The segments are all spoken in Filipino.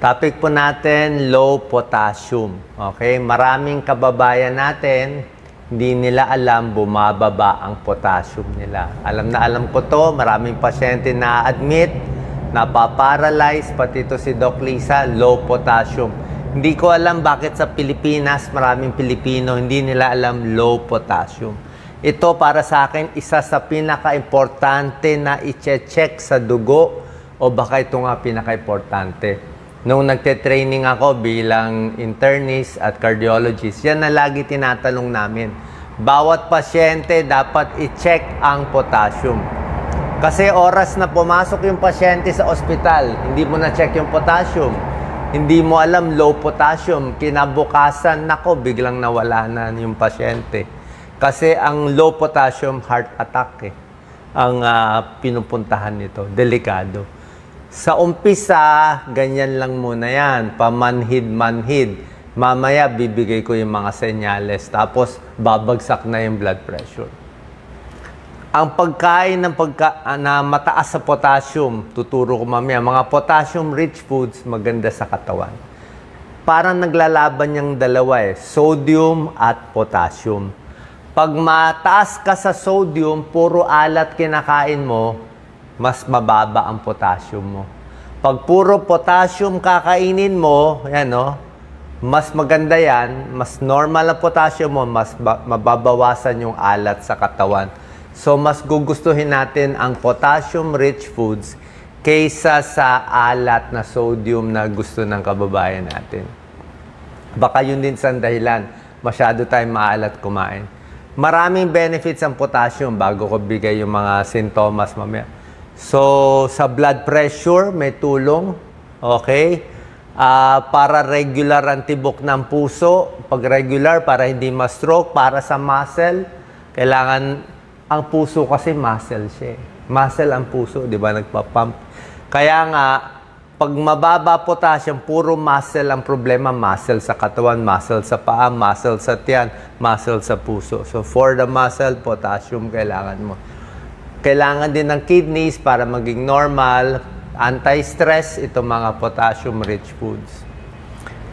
Topic po natin, low potassium. Okay? Maraming kababayan natin, hindi nila alam bumababa ang potassium nila. Alam na alam ko to, maraming pasyente na admit, napaparalyze, pati ito si Doc Lisa, low potassium. Hindi ko alam bakit sa Pilipinas, maraming Pilipino, hindi nila alam low potassium. Ito para sa akin, isa sa pinaka-importante na i-check sa dugo o baka ito nga pinaka-importante. Nung nagte-training ako bilang internist at cardiologist, yan na lagi tinatanong namin. Bawat pasyente dapat i-check ang potassium. Kasi oras na pumasok yung pasyente sa ospital, hindi mo na-check yung potassium. Hindi mo alam low potassium. Kinabukasan, nako, biglang nawala na yung pasyente. Kasi ang low potassium, heart attack ang pinupuntahan nito. Delikado. Sa umpisa, ganyan lang muna yan. Pamanhid-manhid. Mamaya, bibigay ko yung mga senyales. Tapos, babagsak na yung blood pressure. Ang pagkain na mataas sa potassium, tuturo ko mamaya, mga potassium-rich foods, maganda sa katawan. Parang naglalaban yung dalawa sodium at potassium. Pag mataas ka sa sodium, puro alat kinakain mo, mas mababa ang potassium mo. Pag puro potassium kakainin mo, mas maganda yan, mas normal ang potassium mo, mas mababawasan yung alat sa katawan. So, mas gugustuhin natin ang potassium-rich foods kaysa sa alat na sodium na gusto ng kababayan natin. Baka yun din sa dahilan, masyado tayong maalat kumain. Maraming benefits ang potassium bago ko bigay yung mga sintomas mamaya. So, sa blood pressure, may tulong. Okay? Para regular ang tibok ng puso. Pag regular, para hindi ma-stroke. Para sa muscle, kailangan, ang puso kasi muscle siya. Muscle ang puso, di ba? Nagpa-pump. Kaya nga, pag mababa potassium, puro muscle ang problema. Muscle sa katawan, muscle sa paa, muscle sa tiyan, muscle sa puso. So, for the muscle, potassium kailangan mo. Kailangan din ng kidneys para maging normal, anti-stress, itong mga potassium-rich foods.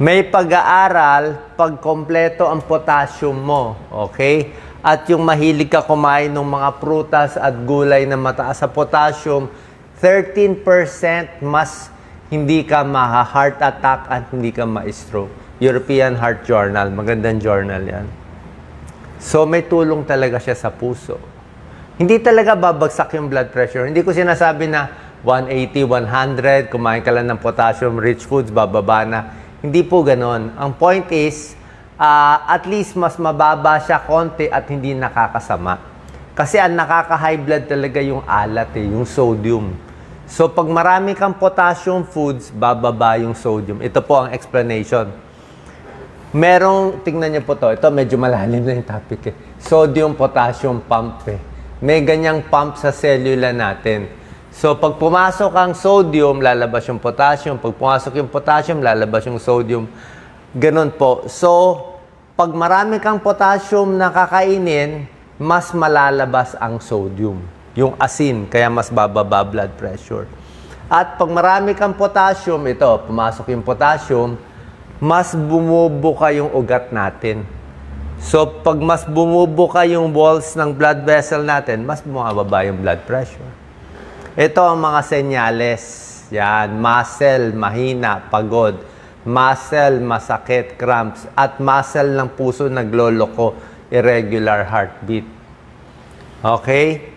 May pag-aaral pag kompleto ang potassium mo, okay? At yung mahilig ka kumain ng mga prutas at gulay na mataas sa potassium, 13% mas hindi ka ma-heart attack at hindi ka ma-stroke. European Heart Journal, magandang journal yan. So may tulong talaga siya sa puso. Hindi talaga babagsak yung blood pressure. Hindi ko sinasabi na 180, 100, kumain ka lang ng potassium-rich foods, bababa na. Hindi po ganon. Ang point is, at least mas mababa siya konti at hindi nakakasama. Kasi ang nakaka-high blood talaga yung alat, yung sodium. So, pag marami kang potassium foods, bababa yung sodium. Ito po ang explanation. Tingnan niyo po to. Ito, medyo malalim na yung topic Sodium-potassium pump May ganyang pump sa cellula natin. So, pag pumasok ang sodium, lalabas yung potassium. Pag pumasok yung potassium, lalabas yung sodium. Ganon po. So, pag marami kang potassium na kakainin, mas malalabas ang sodium. Yung asin, kaya mas bababa blood pressure. At pag marami kang potassium, pumasok yung potassium, mas bumubuka yung ugat natin. So, pag mas bumubuka yung walls ng blood vessel natin, mas bumababa yung blood pressure. Ito ang mga senyales. Yan, muscle, mahina, pagod. Muscle, masakit, cramps. At muscle ng puso, nagloloko, irregular heartbeat. Okay?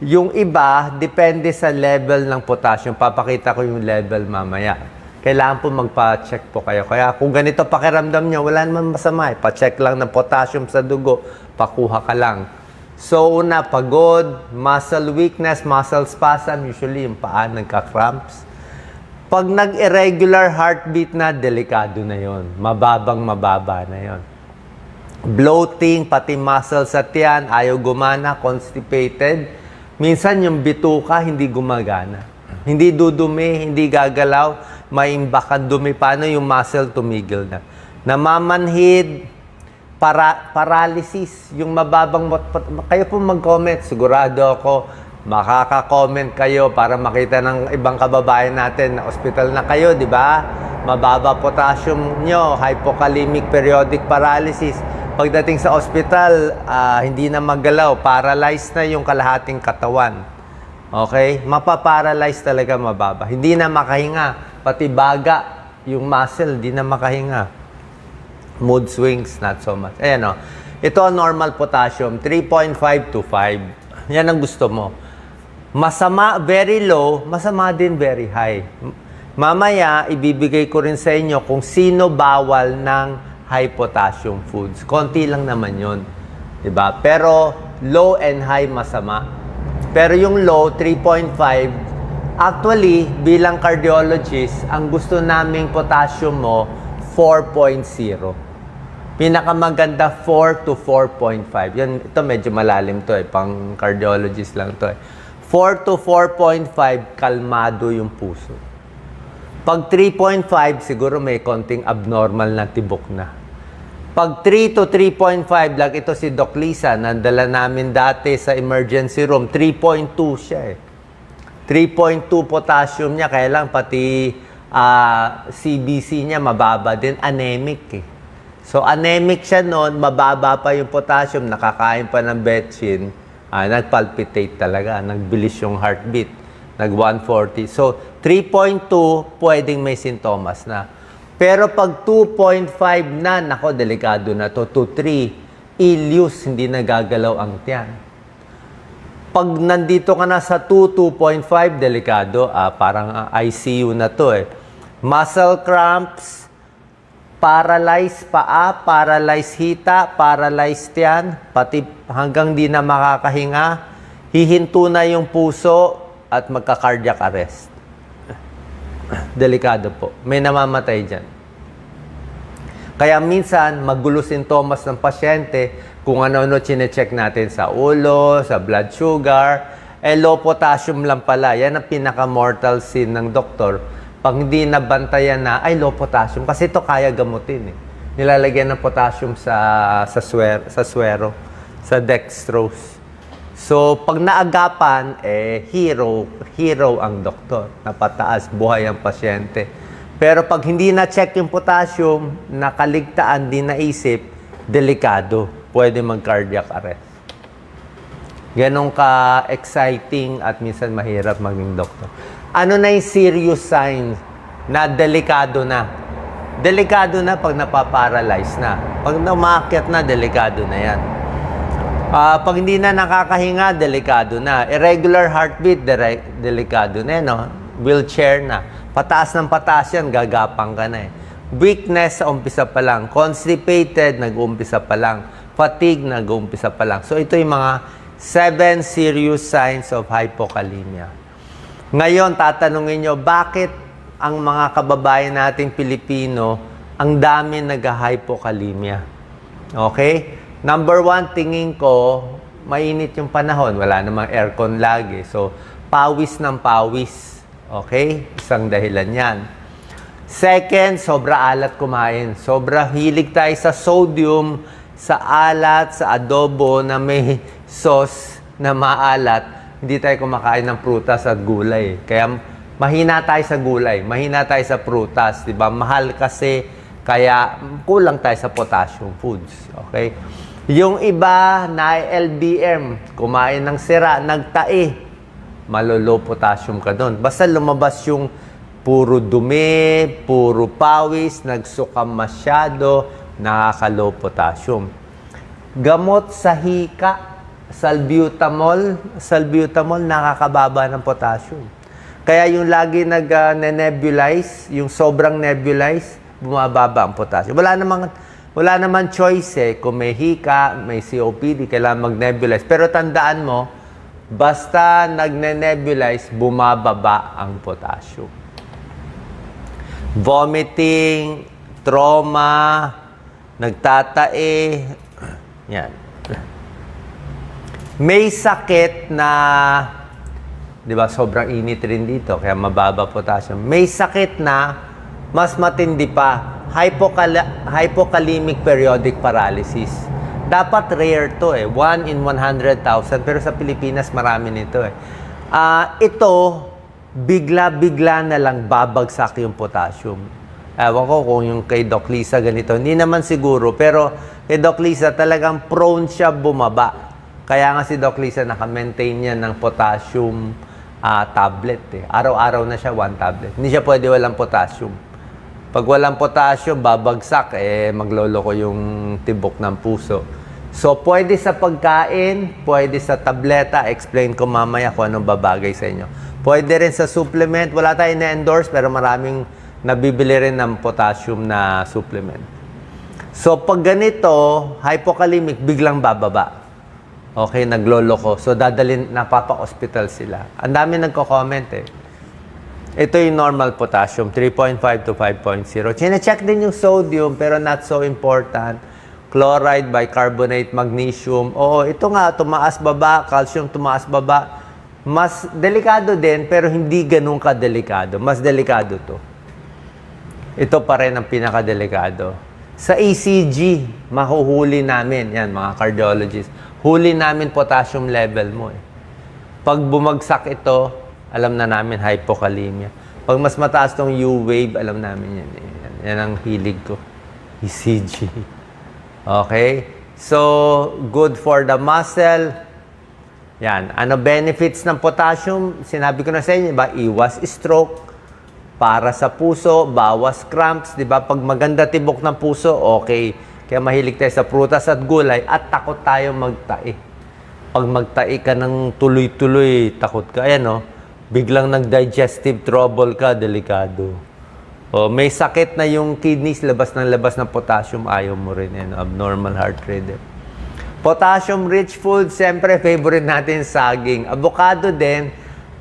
Yung iba, depende sa level ng potassium. Papakita ko yung level mamaya. Kailangan po magpa-check po kayo. Kaya kung ganito pakiramdam nyo, wala naman masama. Pa-check lang ng potassium sa dugo, pakuha ka lang. So, una, pagod, muscle weakness, muscle spasm, usually yung paa nagka-cramps. Pag nag-irregular heartbeat na, delikado na yon. Mababa na yon. Bloating, pati muscle sa tiyan, ayaw gumana, constipated. Minsan yung bituka, hindi gumagana. Hindi dudumi, hindi gagalaw, may imbakan dumi. Paano yung muscle tumigil na? Namamanhid, paralysis, yung mababang... Kayo po mag-comment, sigurado ako, makaka-comment kayo para makita ng ibang kababayan natin na ospital na kayo, di ba? mababa potassium nyo, hypokalemic periodic paralysis. Pagdating sa ospital, hindi na magalaw, paralyzed na yung kalahating katawan. Okay? Mapaparalyze talaga mababa. Hindi na makahinga. Pati baga, yung muscle, hindi na makahinga. Mood swings, not so much. Ayan o. Ito ang normal potassium, 3.5 to 5. Yan ang gusto mo. Masama, very low, masama din very high. Mamaya, ibibigay ko rin sa inyo kung sino bawal ng high potassium foods. Konti lang naman yun. Diba? Pero low and high masama. Pero yung low, 3.5, actually, bilang cardiologist, ang gusto naming potassium mo, 4.0. Pinakamaganda 4 to 4.5. Yan, ito medyo malalim to pang cardiologist lang to 4 to 4.5, kalmado yung puso. Pag 3.5, siguro may konting abnormal na tibok na. Pag 3 to 3.5, like ito si Doc Lisa, nandala namin dati sa emergency room, 3.2 siya 3.2 potassium niya, kaya lang pati CBC niya mababa din, anemic So, anemic siya noon, mababa pa yung potassium, nakakain pa ng betchin, nagpalpitate talaga, nagbilis yung heartbeat, nag-140. So, 3.2, pwedeng may sintomas na. Pero pag 2.5 na, nako, delikado na to. 2.3, ileus, hindi nagagalaw ang tiyan. Pag nandito ka na sa 2.5, delikado, parang ICU na to Muscle cramps, paralyzed paa, paralyzed hita, paralyzed tiyan, pati hanggang di na makakahinga, hihinto na yung puso at magka-cardiac arrest. Delikado po. May namamatay dyan. Kaya minsan, magulo sintomas ng pasyente kung ano-ano chinecheck natin sa ulo, sa blood sugar, low potassium lang pala. Yan ang pinaka-mortal sin ng doktor. Pag hindi nabantayan na, low potassium. Kasi ito kaya gamutin Nilalagyan ng potassium sa swero, sa dextrose. So, pag naagapan, hero ang doktor. Napataas, buhay ang pasyente. Pero pag hindi na-check yung potassium, nakaligtaan, di naisip, delikado. Pwede mag-cardiac arrest. Ganun ka-exciting at minsan mahirap maging doktor. Ano na yung serious signs na delikado na? Delikado na pag napaparalyze na. Pag umakyat na, delikado na yan. Pag hindi na nakakahinga, delikado na. Irregular heartbeat, delikado na Wheelchair na. Pataas ng pataas yan, gagapang ka na Weakness, umpisa pa lang. Constipated, nag-uumpisa pa lang. Fatigue, nag-uumpisa pa lang. So, ito yung mga 7 serious signs of hypokalemia. Ngayon, tatanungin nyo, bakit ang mga kababayan nating Pilipino, ang dami nag-hypokalemia? Okay? Number 1, tingin ko, mainit yung panahon. Wala namang aircon lagi. So, pawis ng pawis. Okay? Isang dahilan yan. Second, sobra alat kumain. Sobra hilig tayo sa sodium, sa alat, sa adobo na may sauce na maalat. Hindi tayo kumakain ng prutas at gulay. Kaya mahina tayo sa gulay, mahina tayo sa prutas, 'di ba? Mahal kasi kaya kulang tayo sa potassium foods, okay? Yung iba na LBM, kumain ng sira, nagtae, malolo potassium ka doon. Basta lumabas yung puro dumi, puro pawis, nagsukam masyado, nakaka-low potassium. Gamot sa hika, salbutamol nakakababa ng potassium. Kaya yung lagi nag-nebulize, yung sobrang nebulize, bumababa ang potassium. Wala naman choice kung may hika, may COPD, kailangan mag-nebulize. Pero tandaan mo, basta nagne-nebulize, bumababa ang potassium. Vomiting, trauma, nagtatae, yan. May sakit na, di ba, sobrang init rin dito, kaya mababa potassium. May sakit na, mas matindi pa, hypokalemic periodic paralysis. Dapat rare to 1 in 100,000, pero sa Pilipinas marami nito Ito, bigla-bigla na lang babagsak yung potassium. Ewan ko kung yung kay Doc Lisa ganito. Hindi naman siguro, pero kay Doc Lisa talagang prone siya bumaba. Kaya nga si Doc Lisa naka-maintain niya ng potassium tablet. Araw-araw na siya, 1 tablet. Hindi siya pwede walang potassium. Pag walang potassium, babagsak, magloloko yung tibok ng puso. So, pwede sa pagkain, pwede sa tableta. Explain ko mamaya kung anong babagay sa inyo. Pwede rin sa supplement. Wala tayong na-endorse, pero maraming nabibili rin ng potassium na supplement. So, pag ganito, hypokalemic, biglang bababa. Okay, nagloloko. So, napapa-hospital sila. Ang dami nagko-comment Ito yung normal potassium, 3.5 to 5.0. Chine-check din yung sodium, pero not so important. Chloride, bicarbonate, magnesium. Oo, ito nga, tumaas baba, calcium tumaas baba. Mas delikado din, pero hindi ganun ka-delikado. Mas delikado to. Ito pa rin ang pinaka-delikado. Sa ECG, mahuhuli namin, yan, mga cardiologists, huli namin potassium level mo Pag bumagsak ito, alam na namin hypokalemia. Pag mas mataas tong U-wave, alam namin yan. Yan ang hilig ko. ECG. Okay? So, good for the muscle. Yan. Ano benefits ng potassium? Sinabi ko na sa inyo, ba? Iwas stroke. Para sa puso, bawas cramps. Diba? Pag maganda tibok ng puso, okay. Kaya mahilig tayo sa prutas at gulay at takot tayo magtai. Pag magtai ka ng tuloy-tuloy, takot ka. Ayan, biglang nag-digestive trouble ka, delikado. May sakit na yung kidneys, labas ng potassium, ayaw mo rin yan. Abnormal heart rate. Potassium-rich food, siyempre, favorite natin, saging. Avocado din,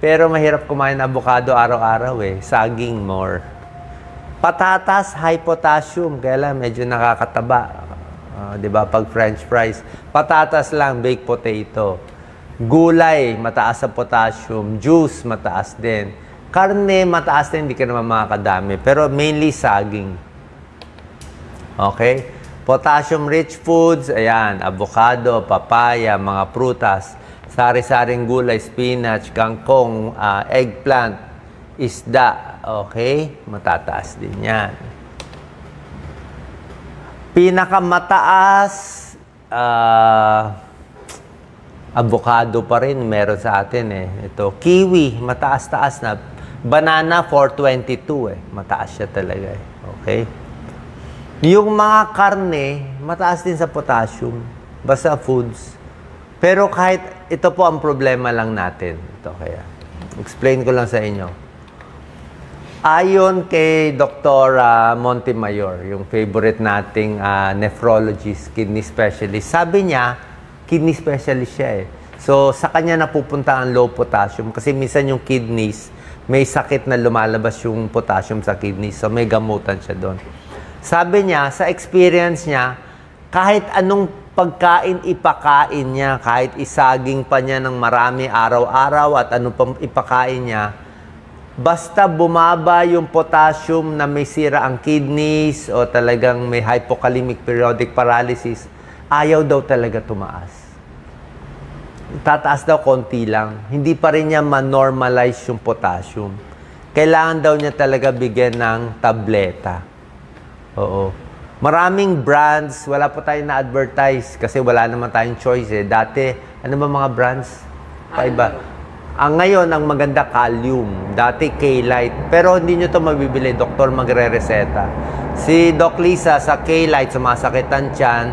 pero mahirap kumain ng avocado araw-araw Saging more. Patatas, high potassium, kaya lang medyo nakakataba. Di ba? Pag french fries. Patatas lang, baked potato. Gulay, mataas sa potassium. Juice, mataas din. Karne, mataas din, hindi ka naman makakadami. Pero mainly saging. Okay? Potassium-rich foods, ayan, avocado, papaya, mga prutas, sari-saring gulay, spinach, kangkong, eggplant, isda. Okay? Matataas din yan. Pinakamataas, avocado pa rin meron sa atin Ito, kiwi, mataas-taas na. Banana, 422 Mataas siya talaga Okay? Yung mga karne, mataas din sa potassium. Basta foods. Pero kahit, ito po ang problema lang natin. Ito kaya. Explain ko lang sa inyo. Ayon kay Dr. Montemayor, yung favorite nating nephrologist, kidney specialist, sabi niya, kidney specialist siya So, sa kanya napupunta ang low potassium kasi minsan yung kidneys, may sakit na lumalabas yung potassium sa kidneys. So, may gamutan siya doon. Sabi niya, sa experience niya, kahit anong pagkain ipakain niya, kahit isaging pa niya ng marami araw-araw at anong pang ipakain niya, basta bumaba yung potassium na may sira ang kidneys o talagang may hypokalemic periodic paralysis, ayaw daw talaga tumaas. Tataas daw konti lang. Hindi pa rin niya ma-normalize yung potassium. Kailangan daw niya talaga bigyan ng tableta. Oo. Maraming brands, wala po tayong na-advertise kasi wala naman tayong choice Dati, ano ba mga brands? Paiba. Ngayon, ang maganda, Kalium. Dati, K-Lite. Pero hindi nyo ito mabibili. Doktor magre-reseta. Si Doc Lisa, sa K-Lite, sumasakitan tiyan.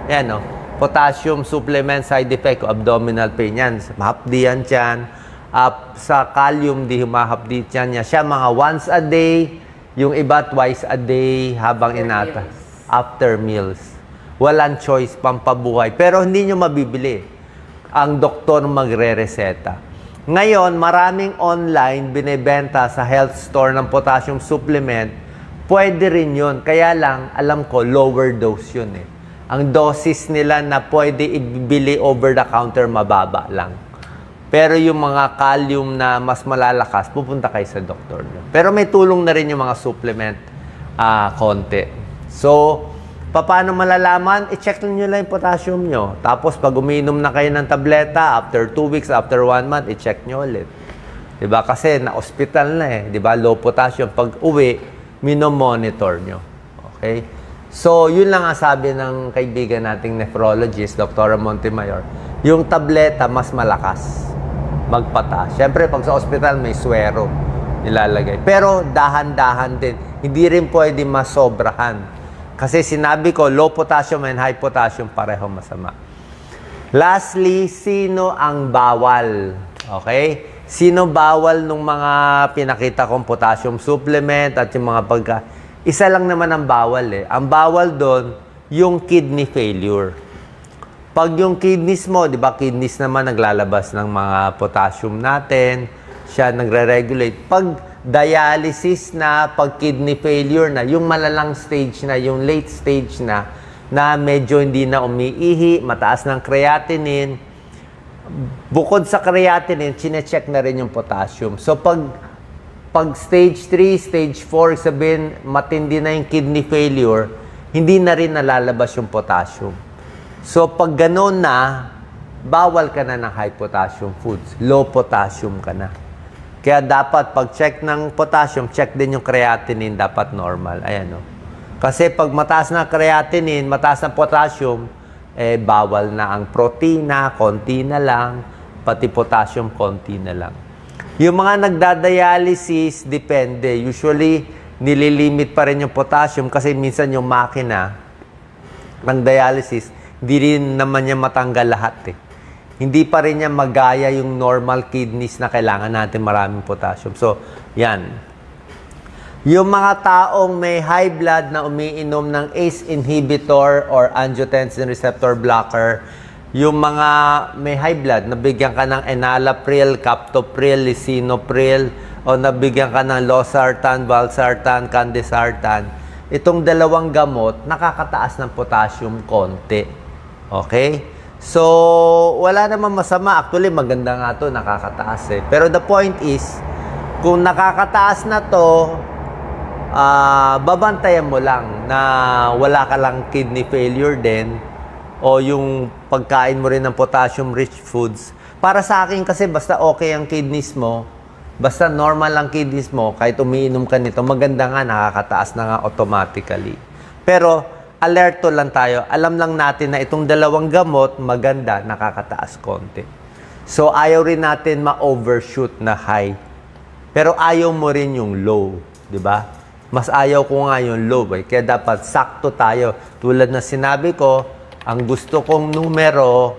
Yan, potassium supplement, side effect, abdominal pain yan. Mahapdi yan tiyan. Sa Kalium, di humahapdi tiyan niya. Siya mga once a day. Yung iba, twice a day habang inata. After meals. Walang choice, pampabuhay. Pero hindi nyo mabibili. Ang doktor magre-reseta. Ngayon, maraming online binibenta sa health store ng potassium supplement. Pwede rin yun. Kaya lang, alam ko, lower dose yun Ang dosis nila na pwede ibili over the counter, mababa lang. Pero yung mga kalium na mas malalakas, pupunta kayo sa doktor nyo. Pero may tulong na rin yung mga supplement konti. So, paano malalaman? I-check nyo lang yung potassium nyo. Tapos, pag uminom na kayo ng tableta, after 2 weeks, after 1 month, i-check nyo ulit. Diba? Kasi na-hospital na Diba? Low potassium. Pag uwi, minomonitor nyo. Okay? So, yun lang ang sabi ng kaibigan nating nephrologist, Dr. Montemayor. Yung tableta, mas malakas magpataas. Siyempre, pag sa ospital, may swero nilalagay. Pero, dahan-dahan din. Hindi rin pwede masobrahan. Kasi sinabi ko, low potassium and high potassium pareho masama. Lastly, sino ang bawal? Okay? Sino bawal nung mga pinakita kong potassium supplement at yung mga isa lang naman ang bawal eh. Ang bawal doon, yung kidney failure. Pag yung kidneys mo, di ba, kidneys naman naglalabas ng mga potassium natin, siya nagre-regulate. Pag dialysis na, pag kidney failure na, yung malalang stage na, yung late stage na medyo hindi na umiihi, mataas ng creatinine, bukod sa creatinine, chinecheck na rin yung potassium. So, pag stage 3, stage 4, sabihin, matindi na yung kidney failure, hindi na rin nalalabas yung potassium. So, pag gano'n na, bawal ka na ng high potassium foods. Low potassium ka na. Kaya dapat, pag check ng potassium, check din yung creatinine, dapat normal. Ayan, no? Kasi pag mataas na creatinine, mataas na potassium, bawal na ang protina, konti na lang, pati potassium, konti na lang. Yung mga nagdadialysis, depende. Usually, nililimit pa rin yung potassium kasi minsan yung makina ng dialysis, hindi rin naman niya matanggal lahat eh. Hindi pa rin niya magaya yung normal kidneys na kailangan natin maraming potassium. So, yan. Yung mga taong may high blood na umiinom ng ACE inhibitor or angiotensin receptor blocker, yung mga may high blood, nabigyan ka ng enalapril, captopril, lisinopril, o nabigyan ka ng losartan, valsartan, candesartan, itong dalawang gamot, nakakataas ng potassium konti. Okay? So, wala namang masama. Actually, maganda nga to, nakakataas eh. Pero the point is, kung nakakataas na to, babantayan mo lang na wala ka lang kidney failure din o yung pagkain mo rin ng potassium-rich foods. Para sa akin kasi basta okay ang kidneys mo, basta normal ang kidneys mo, kahit umiinom ka nito, maganda nga, nakakataas na nga automatically. Pero alerto lang tayo. Alam lang natin na itong dalawang gamot, maganda, nakakataas konti. So ayaw rin natin ma-overshoot na high. Pero ayaw mo rin yung low, di ba? Mas ayaw ko nga yung low. Kaya dapat sakto tayo. Tulad na sinabi ko, ang gusto kong numero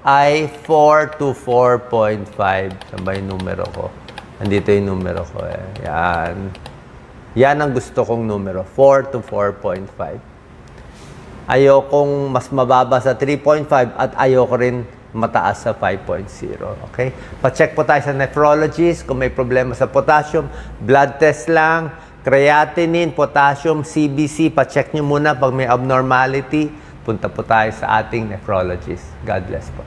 ay 4 to 4.5. Saan ba yung numero ko? Andito yung numero ko eh. Yan. Yan ang gusto kong numero. 4 to 4.5. Ayokong mas mababa sa 3.5 at ayoko rin mataas sa 5.0. Okay? Pa-check po tayo sa nephrologist kung may problema sa potassium. Blood test lang. Creatinine, potassium, CBC. Pa-check nyo muna pag may abnormality. Punta po tayo sa ating nephrologist. God bless po.